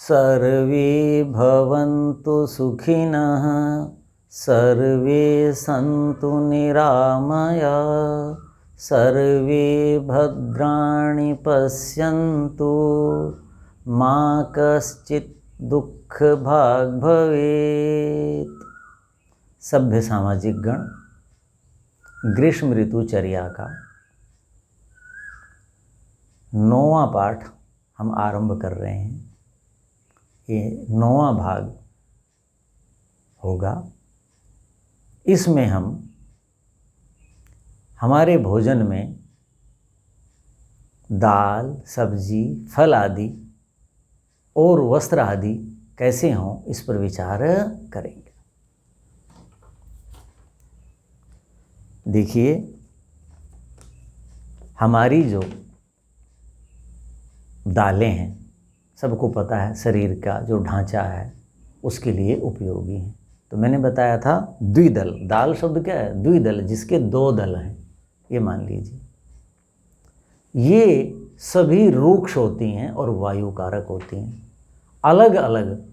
सर्वे भवन्तु सुखिनः, सर्वे सन्तु निरामयाः, सर्वे भद्राणि पश्यन्तु, मा कश्चित् दुःखभाग् भवेत्। सभ्य सामाजिक गण, ग्रीष्म ऋतुचर्या का 9वां पाठ हम आरंभ कर रहे हैं। ये 9वां भाग होगा। इसमें हम हमारे भोजन में दाल, सब्जी, फल आदि और वस्त्र आदि कैसे हों, इस पर विचार करेंगे। देखिए, हमारी जो दालें हैं, सबको पता है शरीर का जो ढांचा है उसके लिए उपयोगी हैं। तो मैंने बताया था द्विदल, दाल शब्द क्या है? द्विदल, जिसके 2 दल हैं। ये मान लीजिए, ये सभी रूक्ष होती हैं और वायु कारक होती हैं। अलग अलग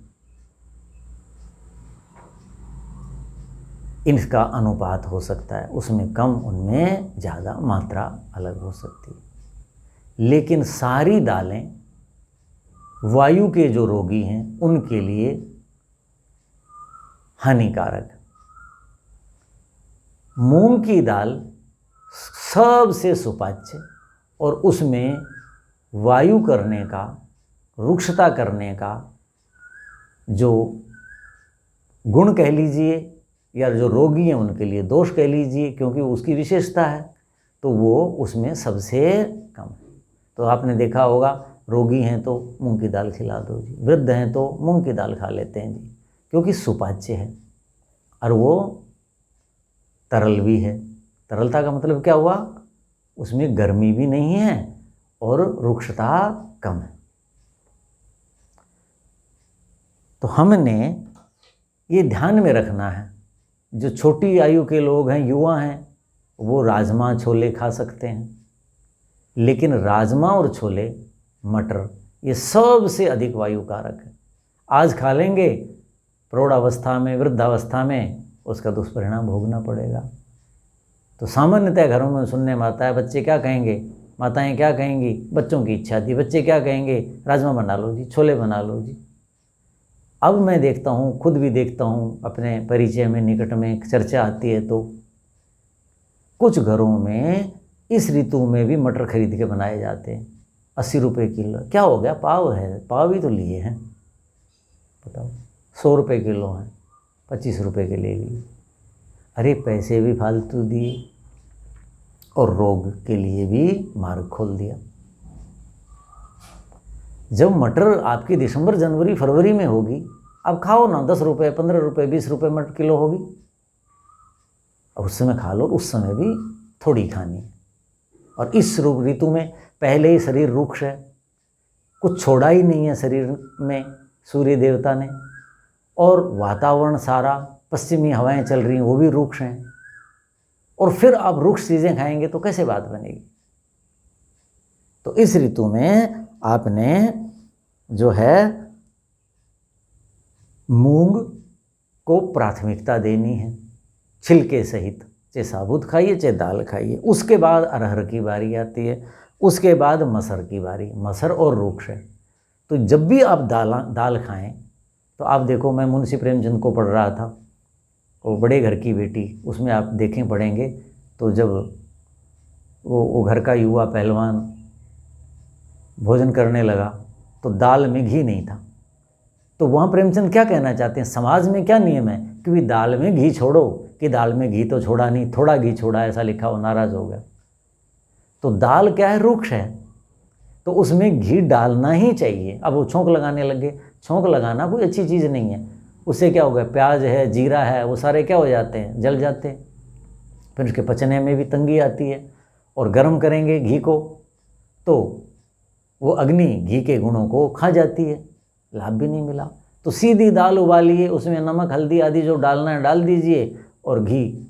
इनका अनुपात हो सकता है, उसमें कम, उनमें ज़्यादा, मात्रा अलग हो सकती है। लेकिन सारी दालें वायु के जो रोगी हैं उनके लिए हानिकारक। मूंग की दाल सबसे सुपाच्य और उसमें वायु करने का, रुक्षता करने का जो गुण कह लीजिए, या जो रोगी हैं उनके लिए दोष कह लीजिए, क्योंकि उसकी विशेषता है, तो वो उसमें सबसे कम है। तो आपने देखा होगा, रोगी हैं तो मूंग की दाल खिला दो जी, वृद्ध हैं तो मूंग की दाल खा लेते हैं जी, क्योंकि सुपाच्य है और वो तरल भी है। तरलता का मतलब क्या हुआ? उसमें गर्मी भी नहीं है और रुक्षता कम है। तो हमने ये ध्यान में रखना है, जो छोटी आयु के लोग हैं, युवा हैं, वो राजमा छोले खा सकते हैं, लेकिन राजमा और छोले, मटर, ये सबसे अधिक वायु कारक है। आज खा लेंगे, प्रौढ़ावस्था में, वृद्धावस्था में उसका दुष्परिणाम भोगना पड़ेगा। तो सामान्यतः घरों में सुनने में आता है, बच्चे क्या कहेंगे, माताएं क्या कहेंगी, बच्चों की इच्छा थी, बच्चे क्या कहेंगे, राजमा बना लो जी, छोले बना लो जी। अब मैं देखता हूँ, खुद भी देखता हूँ, अपने परिचय में, निकट में चर्चा आती है, तो कुछ घरों में इस ऋतु में भी मटर खरीद के बनाए जाते हैं। 80 रुपये किलो। क्या हो गया? पाव है, पाव भी तो लिए हैं, बताओ। 100 रुपये किलो हैं, 25 रुपये के ले लिए। अरे पैसे भी फालतू दिए और रोग के लिए भी मार्ग खोल दिया। जब मटर आपकी दिसंबर, जनवरी, फरवरी में होगी, अब खाओ ना, 10 रुपये, 15 रुपये, 20 रुपये मटर किलो होगी, और उस समय खा लो। उस समय भी थोड़ी खानी। और इस ऋतु में पहले ही शरीर रुक्ष है, कुछ छोड़ा ही नहीं है शरीर में सूर्य देवता ने, और वातावरण सारा, पश्चिमी हवाएं चल रही हैं, वो भी रुक्ष हैं, और फिर आप रुक्ष चीज़ें खाएंगे तो कैसे बात बनेगी? तो इस ऋतु में आपने जो है मूंग को प्राथमिकता देनी है, छिलके सहित, चाहे साबुत खाइए चाहे दाल खाइए। उसके बाद अरहर की बारी आती है, उसके बाद मसर की बारी। मसर और रूक्ष है, तो जब भी आप दाल खाएं तो आप देखो, मैं मुंशी प्रेमचंद को पढ़ रहा था, वो बड़े घर की बेटी, उसमें आप देखें, पढ़ेंगे तो जब वो घर का युवा पहलवान भोजन करने लगा तो दाल में घी नहीं था। तो वहाँ प्रेमचंद क्या कहना चाहते हैं, समाज में क्या नियम है, क्योंकि दाल में घी छोड़ो, कि दाल में घी तो छोड़ा नहीं, थोड़ा घी छोड़ा, ऐसा लिखा हो, नाराज़ हो गया। तो दाल क्या है? रुक्ष है, तो उसमें घी डालना ही चाहिए। अब वो छोंक लगाने लगे, छोंक लगाना कोई अच्छी चीज़ नहीं है। उससे क्या होगा, प्याज है, जीरा है, वो सारे क्या हो जाते हैं, जल जाते हैं, फिर उसके पचने में भी तंगी आती है। और गर्म करेंगे घी को तो वो अग्नि घी के गुणों को खा जाती है, लाभ भी नहीं मिला। तो सीधी दाल उबालिए, उसमें नमक, हल्दी आदि जो डालना है डाल दीजिए, और घी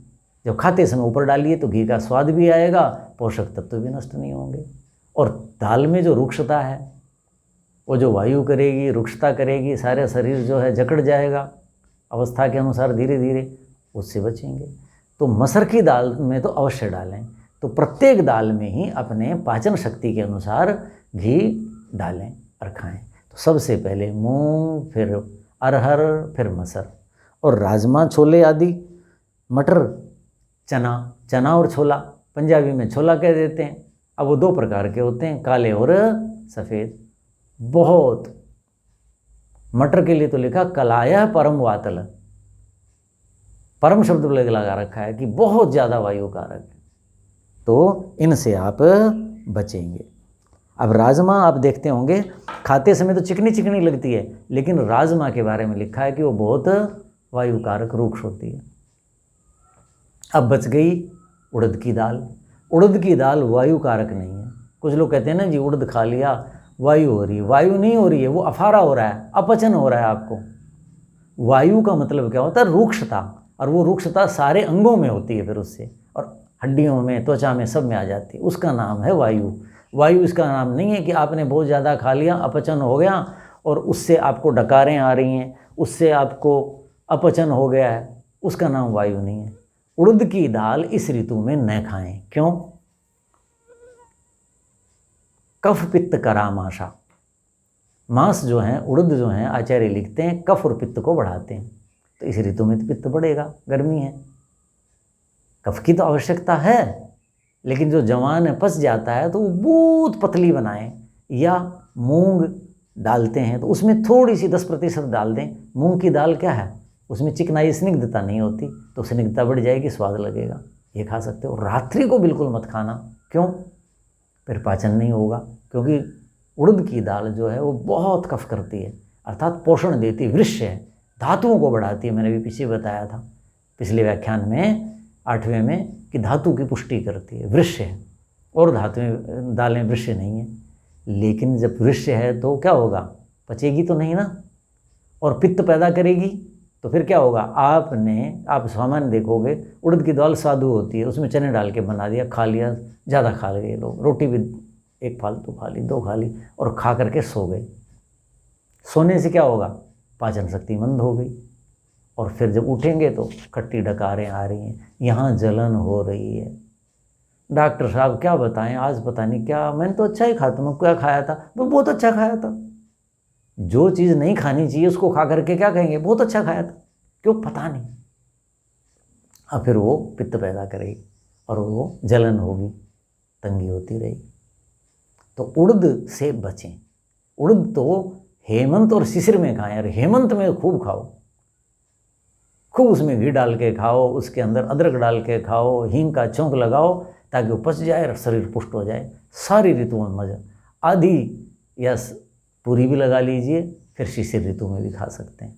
जब खाते समय ऊपर डालिए तो घी का स्वाद भी आएगा, पोषक तत्व भी नष्ट नहीं होंगे। और दाल में जो रुक्षता है वो जो वायु करेगी, रुक्षता करेगी, सारे शरीर जो है जकड़ जाएगा अवस्था के अनुसार धीरे धीरे, उससे बचेंगे। तो मसर की दाल में तो अवश्य डालें। तो प्रत्येक दाल में ही अपने पाचन शक्ति के अनुसार घी डालें और खाएं। तो सबसे पहले मूंग, फिर अरहर, फिर मसर, और राजमा, छोले आदि, मटर, चना और छोला, पंजाबी में छोला कह देते हैं। अब वो दो प्रकार के होते हैं, काले और सफ़ेद। बहुत, मटर के लिए तो लिखा कलाया परम वातल, परम शब्द लगा रखा है कि बहुत ज़्यादा वायु कारक है, तो इनसे आप बचेंगे। अब राजमा आप देखते होंगे, खाते समय तो चिकनी चिकनी लगती है, लेकिन राजमा के बारे में लिखा है कि वो बहुत वायु कारक रूक्ष होती है। अब बच गई उड़द की दाल। उड़द की दाल वायु कारक नहीं है। कुछ लोग कहते हैं ना जी उड़द खा लिया वायु हो रही है, वायु नहीं हो रही है, वो अफारा हो रहा है, अपचन हो रहा है आपको। वायु का मतलब क्या होता है? रुक्षता, और वो रुक्षता सारे अंगों में होती है, फिर उससे और हड्डियों में, त्वचा में, सब में आ जाती है, उसका नाम है वायु। वायु इसका नाम नहीं है कि आपने बहुत ज़्यादा खा लिया, अपचन हो गया और उससे आपको डकारें आ रही हैं, उससे आपको अपचन हो गया है, उसका नाम वायु नहीं है। उड़द की दाल इस ऋतु में न खाएं। क्यों? कफ पित्त करामाशा। मांस जो है, उड़द जो है, आचार्य लिखते हैं कफ और पित्त को बढ़ाते हैं। तो इस ऋतु में तो पित्त बढ़ेगा, गर्मी है, कफ की तो आवश्यकता है, लेकिन जो जवान है पच जाता है तो वो बहुत पतली बनाएं, या मूंग डालते हैं तो उसमें थोड़ी सी 10% डाल दें। मूंग की दाल क्या है, उसमें चिकनाई, स्निग्धता नहीं होती, तो स्निग्धता बढ़ जाएगी, स्वाद लगेगा, ये खा सकते हो। रात्रि को बिल्कुल मत खाना। क्यों? फिर पाचन नहीं होगा, क्योंकि उड़द की दाल जो है वो बहुत कफ करती है, अर्थात पोषण देती है, वृक्ष है, धातुओं को बढ़ाती है। मैंने भी पीछे बताया था पिछले व्याख्यान में 8वें में कि धातु की पुष्टि करती है, वृक्ष है, और धातुएं दालें वृक्ष नहीं है। लेकिन जब वृक्ष है तो क्या होगा, पचेगी तो नहीं ना, और पित्त पैदा करेगी, तो फिर क्या होगा, आप सामान्य देखोगे उड़द की दाल साधु होती है, उसमें चने डाल के बना दिया, खा लिया, ज़्यादा खा गए लोग, रोटी भी एक फालतू खा ली, 2 खा ली, और खा करके सो गए। सोने से क्या होगा, पाचन शक्ति मंद हो गई, और फिर जब उठेंगे तो खट्टी डकारें आ रही हैं, यहाँ जलन हो रही है। डॉक्टर साहब क्या बताएं, आज पता नहीं क्या, मैंने तो अच्छा ही खाता हूँ, क्या खाया था, वो बहुत अच्छा खाया था। जो चीज़ नहीं खानी चाहिए उसको खा करके क्या कहेंगे, बहुत अच्छा खाया था, क्यों पता नहीं। अब फिर वो पित्त पैदा करेगी और वो जलन होगी, तंगी होती रहेगी। तो उड़द से बचें। उड़द तो हेमंत और शिशिर में खाएं, और हेमंत में खूब खाओ, खूब उसमें घी डाल के खाओ, उसके अंदर अदरक डाल के खाओ, हींग का चौंक लगाओ, ताकि वो पच जाए और शरीर पुष्ट हो जाए। सारी ऋतुओं में मजा, आधी या पूरी भी लगा लीजिए, फिर शिशिर ऋतु में भी खा सकते हैं,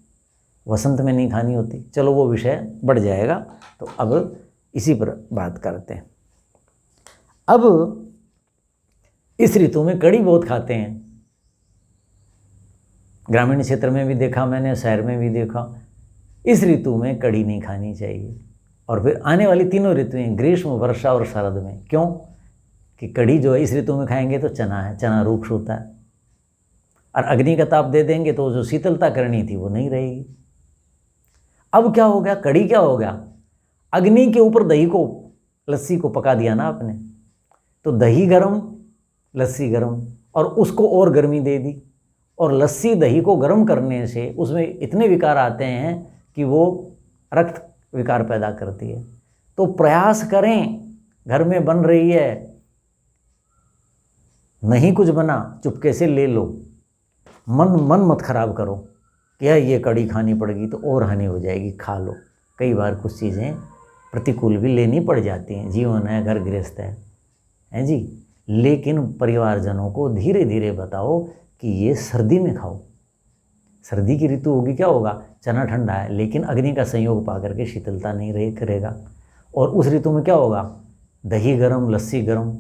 वसंत में नहीं खानी होती। चलो वो विषय बढ़ जाएगा, तो अब इसी पर बात करते हैं। अब इस ऋतु में कड़ी बहुत खाते हैं, ग्रामीण क्षेत्र में भी देखा मैंने, शहर में भी देखा। इस ऋतु में कड़ी नहीं खानी चाहिए। और फिर आने वाली तीनों ऋतुएं, ग्रीष्म, वर्षा और शरद में, क्यों कि कड़ी जो है इस ऋतु में खाएंगे तो चना है, चना रूक्ष होता है, और अग्नि का ताप दे देंगे तो जो शीतलता करनी थी वो नहीं रहेगी। अब क्या हो गया, कड़ी क्या हो गया, अग्नि के ऊपर दही को, लस्सी को पका दिया ना आपने, तो दही गरम, लस्सी गरम, और उसको और गर्मी दे दी। और लस्सी दही को गर्म करने से उसमें इतने विकार आते हैं कि वो रक्त विकार पैदा करती है। तो प्रयास करें, घर में बन रही है, नहीं कुछ बना, चुपके से ले लो, मन मत खराब करो कि यार ये कड़ी खानी पड़ेगी तो और हानि हो जाएगी, खा लो। कई बार कुछ चीज़ें प्रतिकूल भी लेनी पड़ जाती हैं, जीवन है, घर गृहस्थ है जी। लेकिन परिवारजनों को धीरे धीरे बताओ कि ये सर्दी में खाओ, सर्दी की ऋतु होगी, क्या होगा, चना ठंडा है, लेकिन अग्नि का संयोग पा करके शीतलता नहीं रहे करेगा। और उस ऋतु में क्या होगा, दही गरम, लस्सी गरम,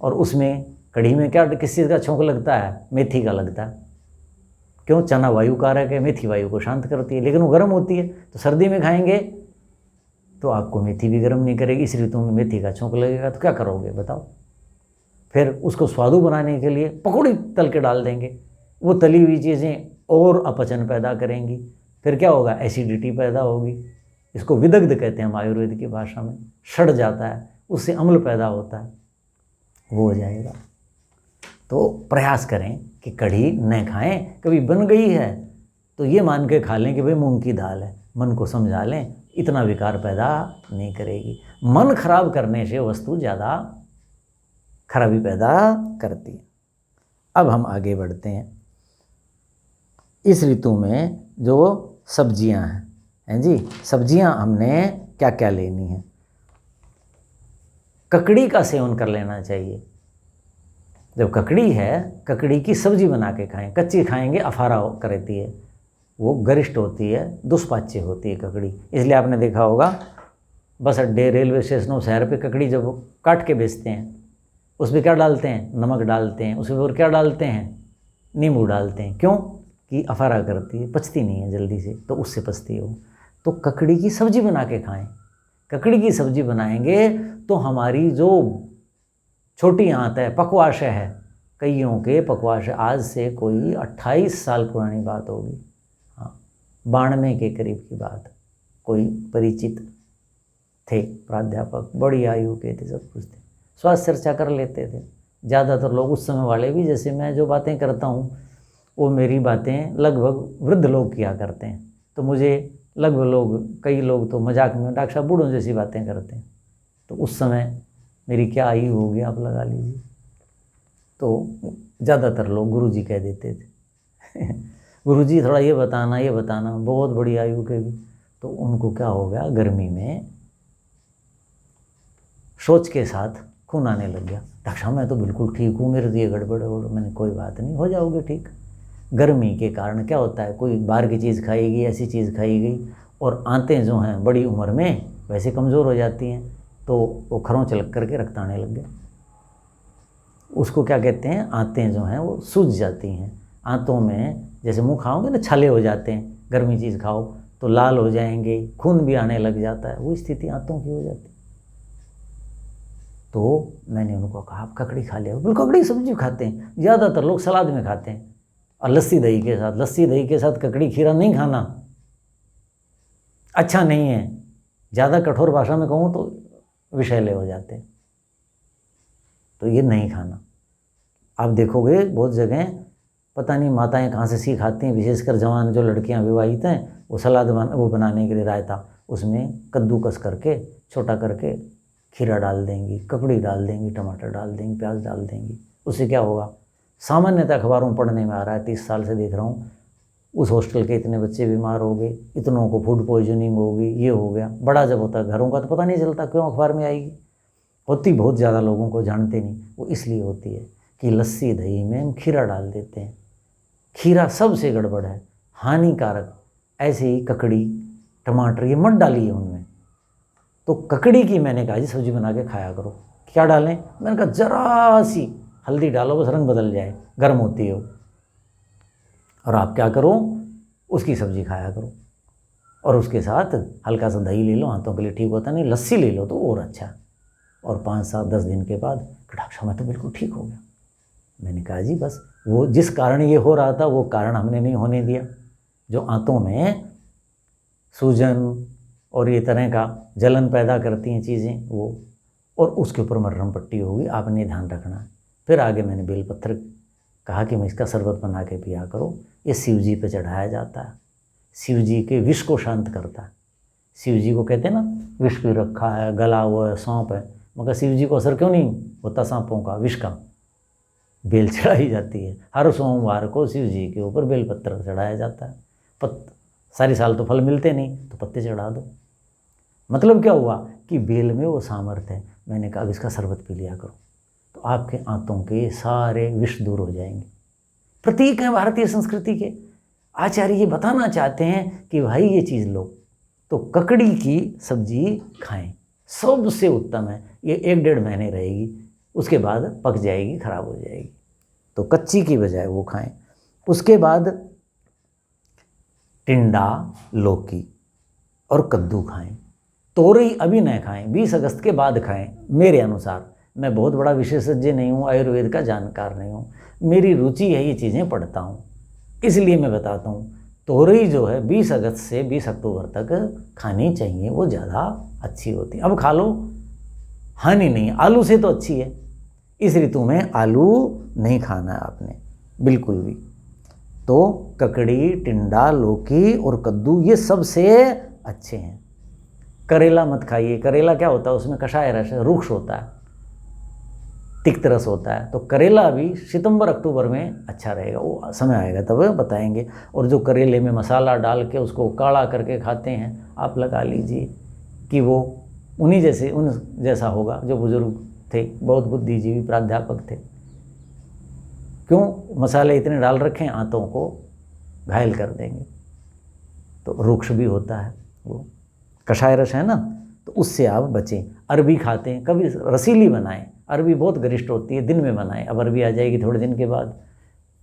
और उसमें कढ़ी में क्या, किस चीज़ का छौंक लगता है, मेथी का लगता है। क्यों, चना वायु कारक है, मेथी वायु को शांत करती है, लेकिन वो गर्म होती है। तो सर्दी में खाएंगे तो आपको मेथी भी गर्म नहीं करेगी, इस ऋतु में मेथी का छौंक लगेगा, तो क्या करोगे बताओ। फिर उसको स्वादु बनाने के लिए पकौड़ी तल के डाल देंगे, वो तली हुई चीज़ें और अपचन पैदा करेंगी, फिर क्या होगा, एसिडिटी पैदा होगी। इसको विदग्ध कहते हैं हम आयुर्वेद की भाषा में। सड़ जाता है, उससे अम्ल पैदा होता है, वो हो जाएगा। तो प्रयास करें कि कढ़ी न खाएं। कभी बन गई है तो ये मान के खा लें कि भाई मूंग की दाल है, मन को समझा लें, इतना विकार पैदा नहीं करेगी। मन खराब करने से वस्तु ज़्यादा खराबी पैदा करती है। अब हम आगे बढ़ते हैं। इस ऋतु में जो सब्जियां हैं जी, सब्जियां हमने क्या क्या लेनी है। ककड़ी का सेवन कर लेना चाहिए। जब ककड़ी है, ककड़ी की सब्जी बना के खाएं। कच्ची खाएंगे अफारा करती है, वो गरिष्ठ होती है, दुष्पाच्य होती है ककड़ी। इसलिए आपने देखा होगा बस अड्डे, रेलवे स्टेशनों, शहर पे ककड़ी जब काट के बेचते हैं, उसमें क्या डालते हैं, नमक डालते हैं, उसमें और क्या डालते हैं, नींबू डालते हैं। क्यों? कि अफारा करती है, पचती नहीं है जल्दी से, तो उससे पचती है वो। तो ककड़ी की सब्जी बना के खाएं। ककड़ी की सब्जी बनाएंगे तो हमारी जो छोटी आंत है, पक्वाशय है, कईयों के पक्वाशय आज से कोई 28 साल पुरानी बात होगी, हाँ 92 के करीब की बात। कोई परिचित थे प्राध्यापक, बड़ी आयु के थे, सब कुछ थे, स्वास्थ्य चर्चा कर लेते थे। ज़्यादातर लोग उस समय वाले भी, जैसे मैं जो बातें करता हूँ वो मेरी बातें लगभग वृद्ध लोग किया करते हैं, तो मुझे लगभग लोग, कई लोग तो मजाक में डॉक्टर साहब बूढ़ों जैसी बातें करते हैं। तो उस समय मेरी क्या आयु होगी आप लगा लीजिए। तो ज़्यादातर लोग गुरुजी कह देते थे गुरुजी थोड़ा ये बताना, बहुत बड़ी आयु के भी। तो उनको क्या हो गया, गर्मी में सोच के साथ खून आने लग गया। डॉक्टर साहब मैं तो बिल्कुल ठीक हूँ, मेरे लिए गड़बड़ है। मैंने कोई बात नहीं, हो जाओगे ठीक। गर्मी के कारण क्या होता है, कोई बाहर की चीज़ खाई गई, ऐसी चीज़ खाई गई, और आंतें जो हैं बड़ी उम्र में वैसे कमज़ोर हो जाती हैं, तो वो खरोंच लग करके रक्त आने लग गया। उसको क्या कहते हैं, आंतें जो हैं वो सूज जाती हैं। आंतों में जैसे मुँह खाओगे ना, छाले हो जाते हैं, गर्मी चीज़ खाओ तो लाल हो जाएंगे, खून भी आने लग जाता है, वो स्थिति आंतों की हो जाती है। तो मैंने उनको कहा आप ककड़ी खा लिया। बिल्कुल ककड़ी सब्जी खाते हैं, ज़्यादातर लोग सलाद में खाते हैं, और लस्सी दही के साथ। लस्सी दही के साथ ककड़ी खीरा नहीं खाना, अच्छा नहीं है। ज़्यादा कठोर भाषा में कहूँ तो विषैले हो जाते हैं, तो ये नहीं खाना। आप देखोगे बहुत जगह, पता नहीं माताएं कहाँ से सीख आती हैं, विशेषकर जवान जो लड़कियां विवाहित हैं, वो सलाद वो बनाने के लिए रायता, उसमें कद्दूकस करके छोटा करके खीरा डाल देंगी, ककड़ी डाल देंगी, टमाटर डाल देंगी, प्याज डाल देंगी। उससे क्या होगा, सामान्यतः अखबारों में पढ़ने में आ रहा है, 30 साल से देख रहा हूँ, उस हॉस्टल के इतने बच्चे बीमार हो गए, इतनों को फूड पॉइजनिंग होगी, ये हो गया। बड़ा जब होता है घरों का तो पता नहीं चलता, क्यों अखबार में आएगी, होती बहुत ज़्यादा लोगों को जानते नहीं। वो इसलिए होती है कि लस्सी दही में हम खीरा डाल देते हैं। खीरा सबसे गड़बड़ है, हानिकारक। ऐसे ही ककड़ी, टमाटर, ये मत डालिए उनमें। तो ककड़ी की मैंने कहा जी सब्जी बना के खाया करो। क्या डालें, मैंने कहा जरा सी हल्दी डालो, बस रंग बदल जाए, गर्म होती है वो, और आप क्या करो, उसकी सब्जी खाया करो, और उसके साथ हल्का सा दही ले लो, हाथों के लिए ठीक होता नहीं, लस्सी ले लो तो और अच्छा। और 5, 7, 10 दिन के बाद डॉक्टर साहब मैं तो बिल्कुल ठीक हो गया। मैंने कहा जी बस वो जिस कारण ये हो रहा था वो कारण हमने नहीं होने दिया। जो आंतों में सूजन और ये तरह का जलन पैदा करती हैं चीज़ें वो, और उसके ऊपर मरहम पट्टी होगी, आपने ध्यान रखना। फिर आगे मैंने बेलपत्र कहा कि मैं इसका शरबत बना के पिया करो, ये शिव जी पे चढ़ाया जाता है, शिव जी के विष को शांत करता है। शिव जी को कहते हैं ना विष भी रखा है, गला हुआ है, सौंप है, मगर शिव जी को असर क्यों नहीं होता सांपों का, विष का। बेल चढ़ाई जाती है, हर सोमवार को शिव जी के ऊपर बेलपत्र चढ़ाया जाता है। सारी साल तो फल मिलते नहीं, तो पत्ते चढ़ा दो। मतलब क्या हुआ कि बेल में वो सामर्थ्य है। मैंने कहा अब इसका शरबत पी लिया करो, तो आपके आंतों के सारे विष दूर हो जाएंगे। प्रतीक है भारतीय संस्कृति के। आचार्य ये बताना चाहते हैं कि भाई ये चीज़ लो, तो ककड़ी की सब्जी खाएं, सबसे उत्तम है। ये 1-1.5 महीने रहेगी, उसके बाद पक जाएगी, खराब हो जाएगी, तो कच्ची की बजाय वो खाएं। उसके बाद टिंडा, लौकी और कद्दू खाएं। तोरई अभी न खाएं, 20 अगस्त के बाद खाएं। मेरे अनुसार, मैं बहुत बड़ा विशेषज्ञ नहीं हूँ, आयुर्वेद का जानकार नहीं हूँ, मेरी रुचि है, ये चीज़ें पढ़ता हूँ, इसलिए मैं बताता हूँ। तोरई जो है 20 अगस्त से 20 अक्टूबर तक खानी चाहिए, वो ज़्यादा अच्छी होती है। अब खा लो, हानि नहीं, आलू से तो अच्छी है। इस ऋतु में आलू नहीं खाना है आपने बिल्कुल भी। तो ककड़ी, टिंडा, लौकी और कद्दू ये सबसे अच्छे हैं। करेला मत खाइए। करेला क्या होता है, उसमें कषाय रस है, रुक्ष होता है, तिक्त रस होता है। तो करेला अभी सितंबर अक्टूबर में अच्छा रहेगा, वो समय आएगा तब बताएंगे। और जो करेले में मसाला डाल के उसको काढ़ा करके खाते हैं, आप लगा लीजिए कि वो उन जैसा होगा जो बुजुर्ग थे, बहुत बुद्धिजीवी प्राध्यापक थे। क्यों, मसाले इतने डाल रखे हैं, आंतों को घायल कर देंगे। तो रुक्ष भी होता है, वो कषाय रस है ना, तो उससे आप बचें। अरबी खाते हैं, कभी रसीली बनाएं। अरबी बहुत गरिष्ठ होती है, दिन में बनाएं। अब अरबी आ जाएगी थोड़े दिन के बाद,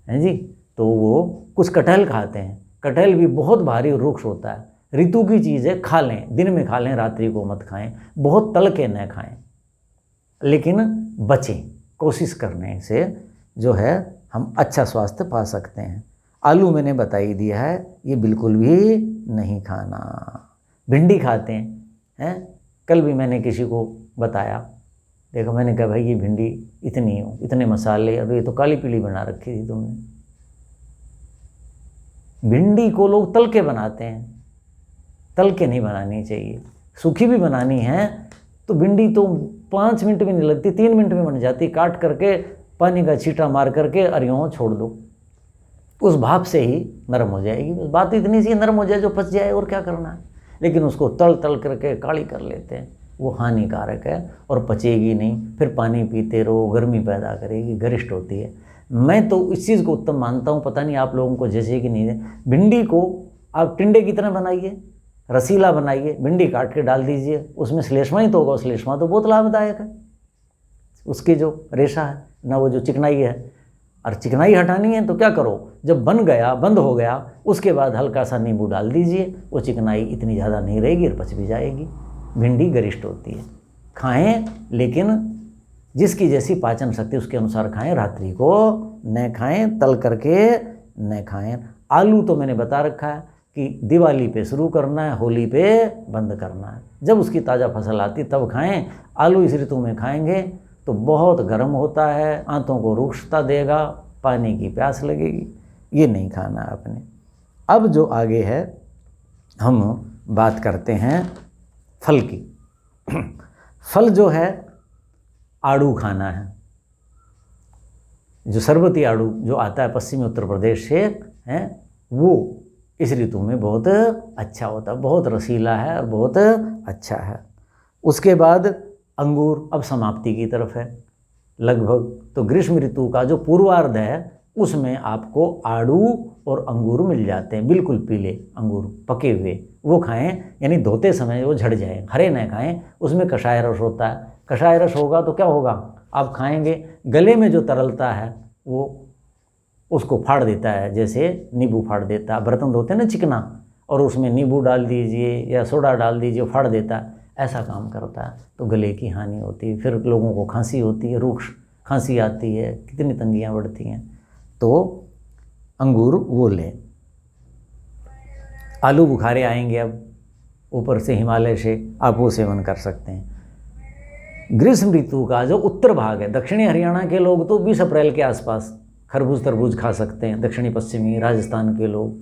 हैं जी। तो वो कुछ कटहल खाते हैं, कटहल भी बहुत भारी रुक्ष होता है। ऋतु की चीज़ है, खा लें, दिन में खा लें, रात्रि को मत खाएं। बहुत तल के न खाएं, लेकिन बचें। कोशिश करने से जो है हम अच्छा स्वास्थ्य पा सकते हैं। आलू मैंने बता ही दिया है, ये बिल्कुल भी नहीं खाना। भिंडी खाते हैं, कल भी मैंने किसी को बताया, देखो मैंने कहा भाई ये भिंडी इतनी हो, इतने मसाले, अब ये तो काली पीली बना रखी थी तुमने। भिंडी को लोग तल के बनाते हैं, तल के नहीं बनानी चाहिए। सूखी भी बनानी है तो भिंडी तो 5 मिनट भी नहीं लगती, 3 मिनट में बन जाती। काट करके पानी का छींटा मार करके अरियों छोड़ दो, उस भाप से ही नरम हो जाएगी। बस बात इतनी सी नरम हो जाए जो पच जाए, और क्या करना है। लेकिन उसको तल तल करके काली कर लेते हैं, वो हानिकारक है और पचेगी नहीं। फिर पानी पीते रहो, गर्मी पैदा करेगी, गरिष्ठ होती है। मैं तो इस चीज़ को उत्तम मानता हूँ, पता नहीं आप लोगों को जैसे कि नहीं है। भिंडी को आप टिंडे की तरह बनाइए, रसीला बनाइए, भिंडी काट के डाल दीजिए, उसमें श्लेष्मा ही तो होगा, श्लेष्मा तो बहुत लाभदायक है। उसकी जो रेशा है ना, वो जो चिकनाई है, और चिकनाई हटानी है तो क्या करो, जब बन गया, बंद हो गया, उसके बाद हल्का सा नींबू डाल दीजिए, वो चिकनाई इतनी ज़्यादा नहीं रहेगी और पच भी जाएगी। भिंडी गरिष्ठ होती है, खाएं, लेकिन जिसकी जैसी पाचन शक्ति उसके अनुसार खाएं। रात्रि को न खाएं, तल करके न खाएं। आलू तो मैंने बता रखा है कि दिवाली पे शुरू करना है, होली पे बंद करना है। जब उसकी ताज़ा फसल आती तब खाएं। आलू इस ऋतु में खाएंगे तो बहुत गर्म होता है, आंतों को रुक्षता देगा, पानी की प्यास लगेगी, ये नहीं खाना आपने। अब जो आगे है, हम बात करते हैं फल की। फल जो है, आड़ू खाना है। जो सरबती आड़ू जो आता है पश्चिमी उत्तर प्रदेश से है, वो इस ऋतु में बहुत अच्छा होता है, बहुत रसीला है और बहुत अच्छा है। उसके बाद अंगूर अब समाप्ति की तरफ है लगभग। तो ग्रीष्म ऋतु का जो पूर्वार्ध है उसमें आपको आड़ू और अंगूर मिल जाते हैं, बिल्कुल पीले अंगूर पके हुए, वो खाएं, यानी धोते समय वो झड़ जाए, हरे न खाएं। उसमें कषाय रस होता है, कषाय रस होगा तो क्या होगा, आप खाएंगे, गले में जो तरलता है वो उसको फाड़ देता है, जैसे नींबू फाड़ देता है। बर्तन धोते हैं ना चिकना, और उसमें नींबू डाल दीजिए या सोडा डाल दीजिए, फाड़ देता है, ऐसा काम करता है। तो गले की हानि होती है, फिर लोगों को खांसी होती है, रूक्ष खांसी आती है, कितनी तंगियाँ बढ़ती हैं। तो अंगूर वो लें। आलू बुखारे आएंगे अब ऊपर से हिमालय से, आप वो सेवन कर सकते हैं। ग्रीष्म ऋतु का जो उत्तर भाग है, दक्षिणी हरियाणा के लोग तो 20 अप्रैल के आसपास खरबूज तरबूज खा सकते हैं। दक्षिणी पश्चिमी राजस्थान के लोग,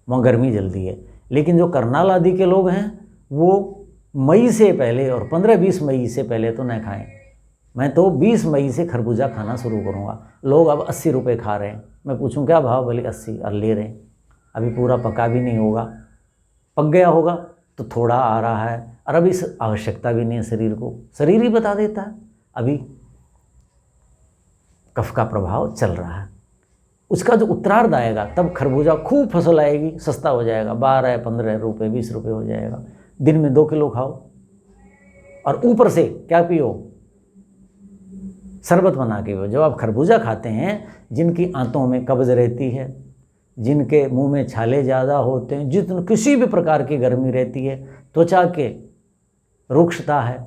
वहाँ गर्मी जल्दी है। लेकिन जो करनाल आदि के लोग हैं वो मई से पहले और 15-20 मई से पहले तो न खाएं। मैं तो 20 मई से खरबूजा खाना शुरू करूँगा। लोग अब 80 रुपये खा रहे हैं, मैं पूछूं क्या भाव, बोले 80, और ले रहे हैं। अभी पूरा पका भी नहीं होगा, पक गया होगा तो थोड़ा आ रहा है, और अभी आवश्यकता भी नहीं है शरीर को, शरीर ही बता देता है अभी कफ का प्रभाव चल रहा है। उसका जो उत्तरार्ध आएगा तब खरबूजा खूब फसल आएगी, सस्ता हो जाएगा, 12-15 रुपये 20 रुपये हो जाएगा। दिन में 2 किलो खाओ, और ऊपर से क्या पियो, शरबत बना के पियो। जब आप खरबूजा खाते हैं, जिनकी आंतों में कब्ज रहती है, जिनके मुंह में छाले ज़्यादा होते हैं, जितने किसी भी प्रकार की गर्मी रहती है, त्वचा के रुक्षता है,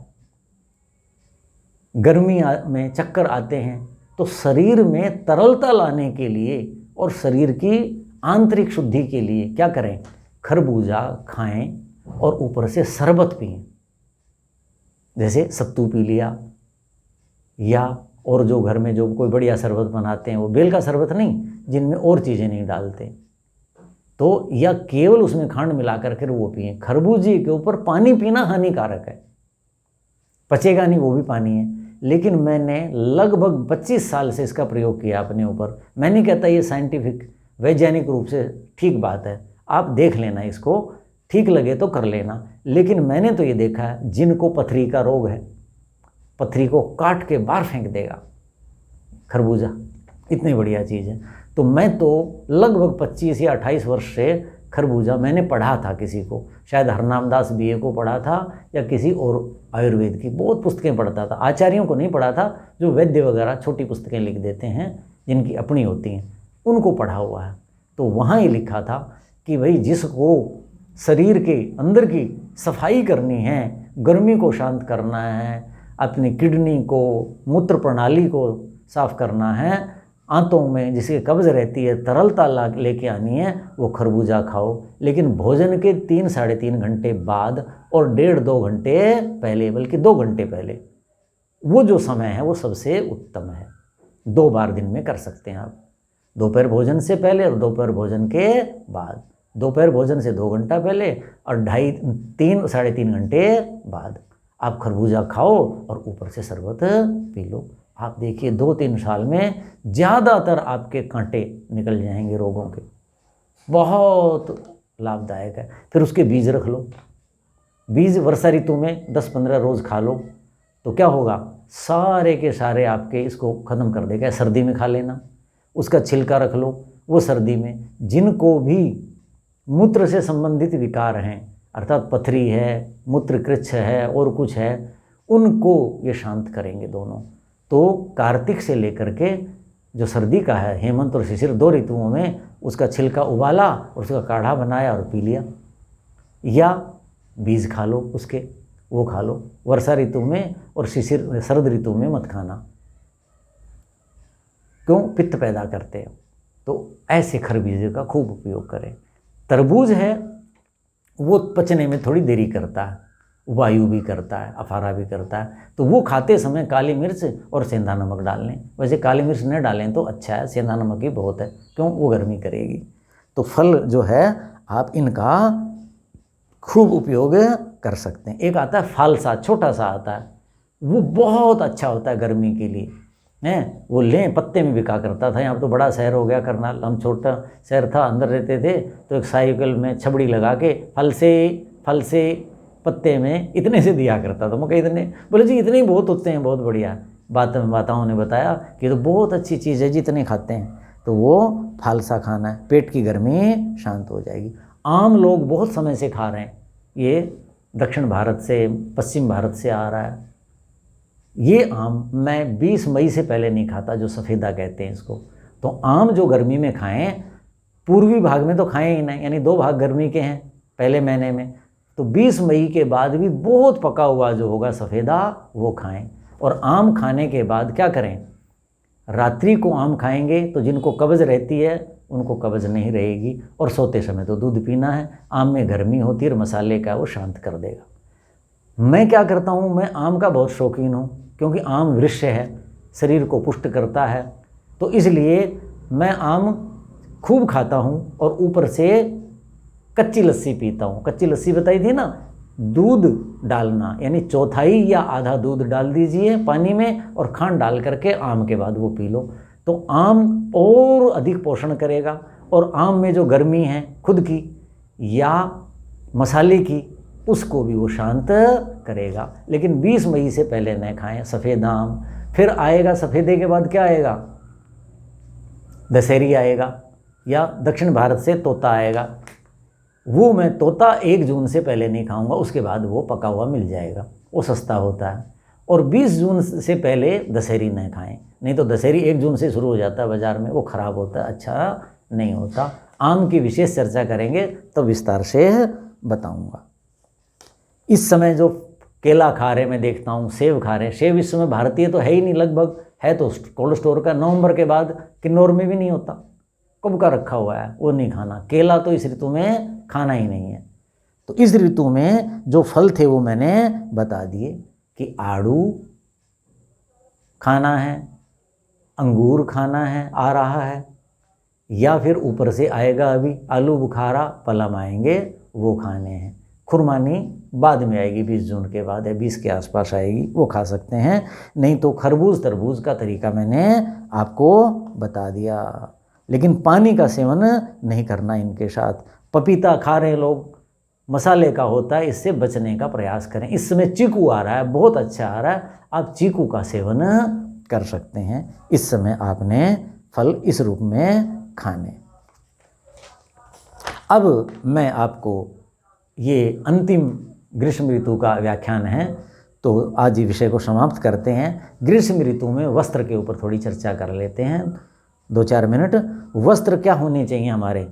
गर्मी में चक्कर आते हैं, तो शरीर में तरलता लाने के लिए और शरीर की आंतरिक शुद्धि के लिए क्या करें, खरबूजा खाएं और ऊपर से शरबत पिएं। जैसे सत्तू पी लिया, या और जो घर में जो कोई बढ़िया शरबत बनाते हैं, वो बेल का शरबत नहीं, जिनमें और चीज़ें नहीं डालते, तो या केवल उसमें खांड मिला करके वो पिएं। खरबूजे के ऊपर पानी पीना हानिकारक है, पचेगा नहीं, वो भी पानी है। लेकिन मैंने लगभग 25 साल से इसका प्रयोग किया अपने ऊपर। मैं नहीं कहता ये साइंटिफिक वैज्ञानिक रूप से ठीक बात है, आप देख लेना, इसको ठीक लगे तो कर लेना। लेकिन मैंने तो ये देखा है, जिनको पथरी का रोग है, पथरी को काट के बाहर फेंक देगा खरबूजा, इतनी बढ़िया चीज़ है। तो मैं तो लगभग 25 या 28 वर्ष से खरबूजा, मैंने पढ़ा था किसी को, शायद हरनामदास बीए को पढ़ा था या किसी और आयुर्वेद की बहुत पुस्तकें पढ़ता था। आचार्यों को नहीं पढ़ा था, जो वैद्य वगैरह छोटी पुस्तकें लिख देते हैं जिनकी अपनी होती हैं, उनको पढ़ा हुआ है। तो वहाँ ये लिखा था कि भाई जिसको शरीर के अंदर की सफाई करनी है, गर्मी को शांत करना है, अपनी किडनी को, मूत्र प्रणाली को साफ करना है, आंतों में जिसकी कब्ज़ रहती है तरलता लेके आनी है, वो खरबूजा खाओ। लेकिन भोजन के 3 साढ़े 3 घंटे बाद और 1.5-2 घंटे पहले, बल्कि 2 घंटे पहले, वो जो समय है वो सबसे उत्तम है। 2 बार दिन में कर सकते हैं आप, दोपहर भोजन से पहले और दोपहर भोजन के बाद। दोपहर भोजन से 2 घंटा पहले और 2.5-3 साढ़े 3 घंटे बाद आप खरबूजा खाओ और ऊपर से शरबत पी लो। आप देखिए 2-3 साल में ज़्यादातर आपके कांटे निकल जाएंगे रोगों के, बहुत लाभदायक है। फिर उसके बीज रख लो, बीज वर्षा ऋतु में 10-15 रोज़ खा लो, तो क्या होगा, सारे के सारे आपके इसको ख़त्म कर देगा। सर्दी में खा लेना, उसका छिलका रख लो, वो सर्दी में जिनको भी मूत्र से संबंधित विकार हैं, अर्थात पथरी है, मूत्रकृच्छ है और कुछ है, उनको ये शांत करेंगे दोनों। तो कार्तिक से लेकर के जो सर्दी का है, हेमंत और शिशिर 2 ऋतुओं में, उसका छिलका उबाला और उसका काढ़ा बनाया और पी लिया, या बीज खा लो उसके, वो खा लो। वर्षा ऋतु में और शिशिर शरद ऋतु में मत खाना, क्यों, पित्त पैदा करते हैं। तो ऐसे खरबूजे का खूब उपयोग करें। तरबूज है वो पचने में थोड़ी देरी करता है, वायु भी करता है, अफारा भी करता है, तो वो खाते समय काली मिर्च और सेंधा नमक डाल लें। वैसे काली मिर्च न डालें तो अच्छा है, सेंधा नमक ही बहुत है, क्यों, वो गर्मी करेगी। तो फल जो है आप इनका खूब उपयोग कर सकते हैं। एक आता है फालसा, छोटा सा आता है, वो बहुत अच्छा होता है गर्मी के लिए, हैं, वो लें, पत्ते में बिका करता था। यहाँ तो बड़ा शहर हो गया करनाल, हम छोटा शहर था, अंदर रहते थे, तो एक साइकिल में छबड़ी लगा के फल से पत्ते में इतने से दिया करता था। मैं कहा इतने, बोले जी इतने ही बहुत होते हैं, बहुत बढ़िया। माताओं ने बताया कि तो बहुत अच्छी चीज़ है, जितने खाते हैं। तो वो फालसा खाना है, पेट की गर्मी शांत हो जाएगी। आम लोग बहुत समय से खा रहे हैं, ये दक्षिण भारत से, पश्चिम भारत से आ रहा है। ये आम मैं 20 मई से पहले नहीं खाता, जो सफ़ेदा कहते हैं इसको। तो आम जो गर्मी में खाएं, पूर्वी भाग में तो खाएं ही नहीं, यानी 2 भाग गर्मी के हैं पहले महीने में, तो 20 मई के बाद भी बहुत पका हुआ जो होगा सफ़ेदा वो खाएं। और आम खाने के बाद क्या करें, रात्रि को आम खाएंगे तो जिनको कब्ज़ रहती है उनको कब्ज़ नहीं रहेगी, और सोते समय तो दूध पीना है। आम में गर्मी होती है और मसाले का वो शांत कर देगा। मैं क्या करता हूँ, मैं आम का बहुत शौकीन हूँ, क्योंकि आम वृक्ष है, शरीर को पुष्ट करता है, तो इसलिए मैं आम खूब खाता हूँ और ऊपर से कच्ची लस्सी पीता हूँ। कच्ची लस्सी बताई थी ना, दूध डालना, यानी 1/4 या आधा दूध डाल दीजिए पानी में और खांड डाल करके आम के बाद वो पी लो, तो आम और अधिक पोषण करेगा। और आम में जो गर्मी है खुद की या मसाले की, उसको भी वो शांत करेगा। लेकिन 20 मई से पहले न खाएं सफ़ेद आम। फिर आएगा सफ़ेदे के बाद क्या आएगा, दशहरी आएगा, या दक्षिण भारत से तोता आएगा। वो मैं तोता 1 जून से पहले नहीं खाऊंगा, उसके बाद वो पका हुआ मिल जाएगा, वो सस्ता होता है। और 20 जून से पहले दशहरी न खाएं, नहीं तो दशहरी 1 जून से शुरू हो जाता है बाज़ार में, वो ख़राब होता है, अच्छा नहीं होता। आम की विशेष चर्चा करेंगे तो विस्तार से बताऊंगा। इस समय जो केला खा रहे मैं देखता हूँ, सेब खा रहे हैं। सेब इस समय भारतीय तो है ही नहीं, लगभग है तो कोल्ड स्टोर का, नवंबर के बाद किन्नौर में भी नहीं होता, कब का रखा हुआ है, वो नहीं खाना। केला तो इस ऋतु में खाना ही नहीं है। तो इस ऋतु में जो फल थे वो मैंने बता दिए कि आड़ू खाना है, अंगूर खाना है, आ रहा है, या फिर ऊपर से आएगा अभी आलू बुखारा, पलम आएंगे, वो खाने हैं। खुरमानी बाद में आएगी, 20 जून के बाद है, 20 के आसपास आएगी, वो खा सकते हैं। नहीं तो खरबूज तरबूज का तरीका मैंने आपको बता दिया। लेकिन पानी का सेवन नहीं करना इनके साथ। पपीता खा रहे लोग, मसाले का होता है, इससे बचने का प्रयास करें। इस समय चीकू आ रहा है, बहुत अच्छा आ रहा है, आप चीकू का सेवन कर सकते हैं। इस समय आपने फल इस रूप में खाने। अब मैं आपको ये अंतिम ग्रीष्म ऋतु का व्याख्यान है, तो आज ये विषय को समाप्त करते हैं। ग्रीष्म ऋतु में वस्त्र के ऊपर थोड़ी चर्चा कर लेते हैं, 2-4 मिनट। वस्त्र क्या होने चाहिए हमारे?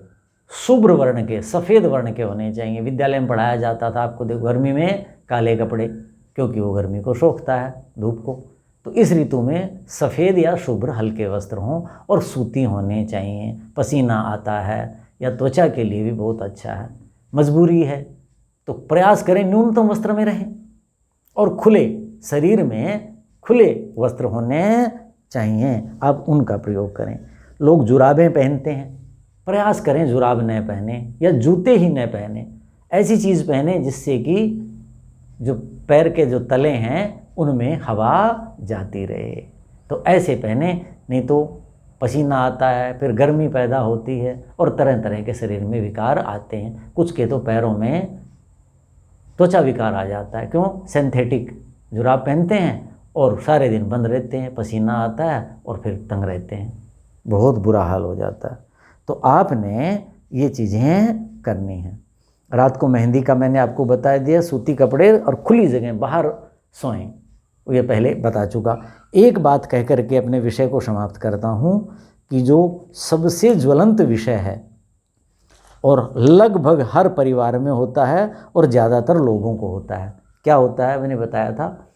शुभ्र वर्ण के, सफ़ेद वर्ण के होने चाहिए। विद्यालय में पढ़ाया जाता था आपको, देखो गर्मी में काले कपड़े, क्योंकि वो गर्मी को सोखता है, धूप को। तो इस ऋतु में सफ़ेद या शुभ्र हल्के वस्त्र हों और सूती होने चाहिए। पसीना आता है या त्वचा के लिए भी बहुत अच्छा है, मजबूरी है तो प्रयास करें न्यूनतम वस्त्र में रहें, और खुले शरीर में खुले वस्त्र होने चाहिए, आप उनका प्रयोग करें। लोग जुराबें पहनते हैं, प्रयास करें जुराब न पहने या जूते ही न पहने, ऐसी चीज़ पहने जिससे कि जो पैर के जो तले हैं उनमें हवा जाती रहे, तो ऐसे पहने। नहीं तो पसीना आता है, फिर गर्मी पैदा होती है और तरह तरह के शरीर में विकार आते हैं। कुछ के तो पैरों में त्वचा विकार आ जाता है। क्यों? सिंथेटिक जुराब पहनते हैं और सारे दिन बंद रहते हैं, पसीना आता है और फिर तंग रहते हैं, बहुत बुरा हाल हो जाता है। तो आपने ये चीज़ें करनी हैं। रात को मेहंदी का मैंने आपको बता दिया, सूती कपड़े और खुली जगह बाहर सोएं, ये पहले बता चुका। एक बात कह कर के अपने विषय को समाप्त करता हूँ कि जो सबसे ज्वलंत विषय है और लगभग हर परिवार में होता है और ज़्यादातर लोगों को होता है, क्या होता है? मैंने बताया था,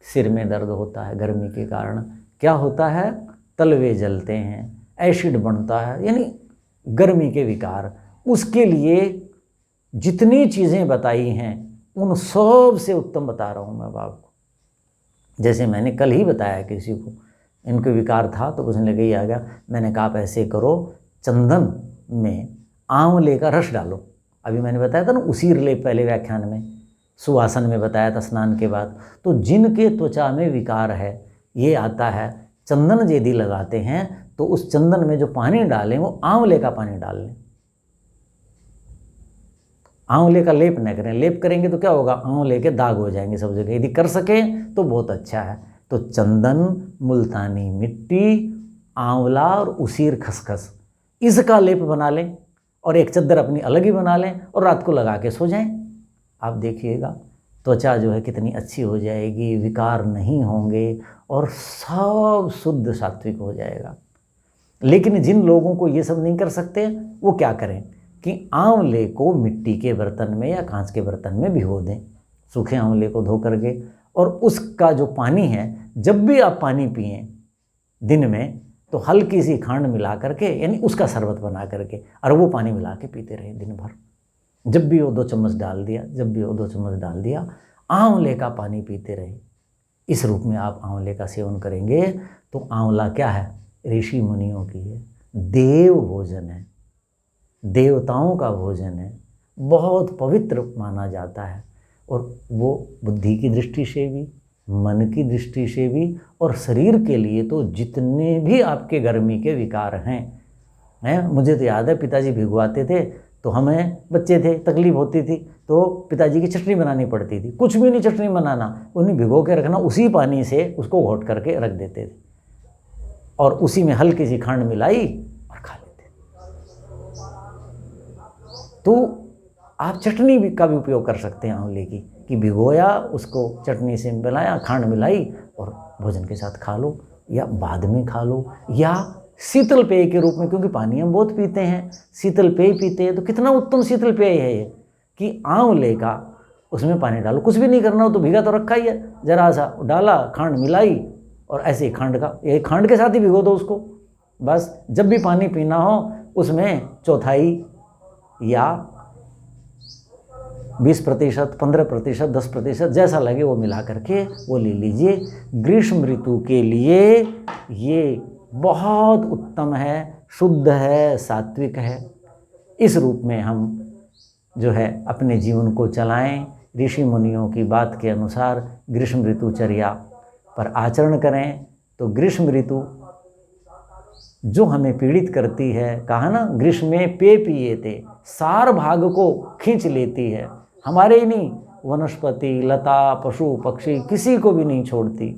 सिर में दर्द होता है गर्मी के कारण। क्या होता है? तलवे जलते हैं, एसिड बनता है, यानी गर्मी के विकार। उसके लिए जितनी चीज़ें बताई हैं उन सब से उत्तम बता रहा हूँ मैं आपको। जैसे मैंने कल ही बताया, किसी को इनको विकार था तो कुछ लगे ही आ गया, मैंने कहा आप ऐसे करो, चंदन में आंवले का रस डालो। अभी मैंने बताया था ना उसीर लेप, पहले व्याख्यान में सुवासन में बताया था स्नान के बाद। तो जिनके त्वचा में विकार है, ये आता है, चंदन यदि लगाते हैं तो उस चंदन में जो पानी डालें वो आंवले का पानी डाल लें। आंवले का लेप न करें, लेप करेंगे तो क्या होगा? आंवले के दाग हो जाएंगे सब जगह। यदि कर सकें तो बहुत अच्छा है। तो चंदन, मुल्तानी मिट्टी, आंवला और उसीर खसखस, इसका लेप बना लें और एक चद्दर अपनी अलग ही बना लें और रात को लगा के सो जाएं। आप देखिएगा त्वचा जो है कितनी अच्छी हो जाएगी, विकार नहीं होंगे और सब शुद्ध सात्विक हो जाएगा। लेकिन जिन लोगों को ये सब नहीं कर सकते, वो क्या करें कि आंवले को मिट्टी के बर्तन में या कांच के बर्तन में भिगो दें, सूखे आंवले को धो करके, और उसका जो पानी है, जब भी आप पानी पिएं दिन में तो हल्की सी खांड मिला करके, यानी उसका शरबत बना करके, और वो पानी मिला के पीते रहे दिन भर। जब भी वो 2 चम्मच डाल दिया, जब भी वो 2 चम्मच डाल दिया, आंवले का पानी पीते रहे। इस रूप में आप आंवले का सेवन करेंगे तो आंवला क्या है? ऋषि मुनियों की है, देव भोजन है, देवताओं का भोजन है, बहुत पवित्र माना जाता है। और वो बुद्धि की दृष्टि से भी, मन की दृष्टि से भी, और शरीर के लिए तो जितने भी आपके गर्मी के विकार हैं, मुझे तो याद है पिताजी भिगवाते थे तो हमें, बच्चे थे, तकलीफ होती थी तो पिताजी की चटनी बनानी पड़ती थी। कुछ भी नहीं चटनी बनाना, उन्हें भिगो के रखना, उसी पानी से उसको घोट करके रख देते थे और उसी में हल्की सी खांड मिलाई और खा लेते। तो आप चटनी का भी उपयोग कर सकते हैं आंवले की, कि भिगोया, उसको चटनी से बनाया, खांड मिलाई और भोजन के साथ खा लो, या बाद में खा लो, या शीतल पेय के रूप में, क्योंकि पानी हम बहुत पीते हैं, शीतल पेय पीते हैं। तो कितना उत्तम शीतल पेय है ये, कि आंवले का उसमें पानी डालो, कुछ भी नहीं करना हो तो भीगा तो रखा ही है, जरा सा डाला, खांड मिलाई और ऐसे ही खांड का, ये खांड के साथ ही भिगो दो उसको। बस जब भी पानी पीना हो उसमें चौथाई या 20%, 15%, 10% जैसा लगे वो मिला करके वो ले लीजिए। ग्रीष्म ऋतु के लिए ये बहुत उत्तम है, शुद्ध है, सात्विक है। इस रूप में हम जो है अपने जीवन को चलाएं, ऋषि मुनियों की बात के अनुसार ग्रीष्म ऋतुचर्या पर आचरण करें। तो ग्रीष्म ऋतु जो हमें पीड़ित करती है, कहा ना ग्रीष्म में पे पिए थे, सार भाग को खींच लेती है, हमारे ही नहीं, वनस्पति, लता, पशु पक्षी किसी को भी नहीं छोड़ती।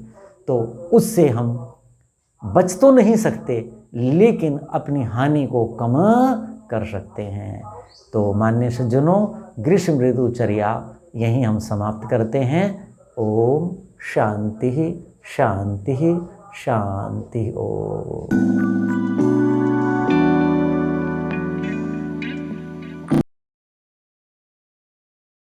तो उससे हम बच तो नहीं सकते, लेकिन अपनी हानि को कम कर सकते हैं। तो मान्य सज्जनों, ग्रीष्म ऋतुचर्या यहीं हम समाप्त करते हैं। ओम शांति शांति शांति। ओम।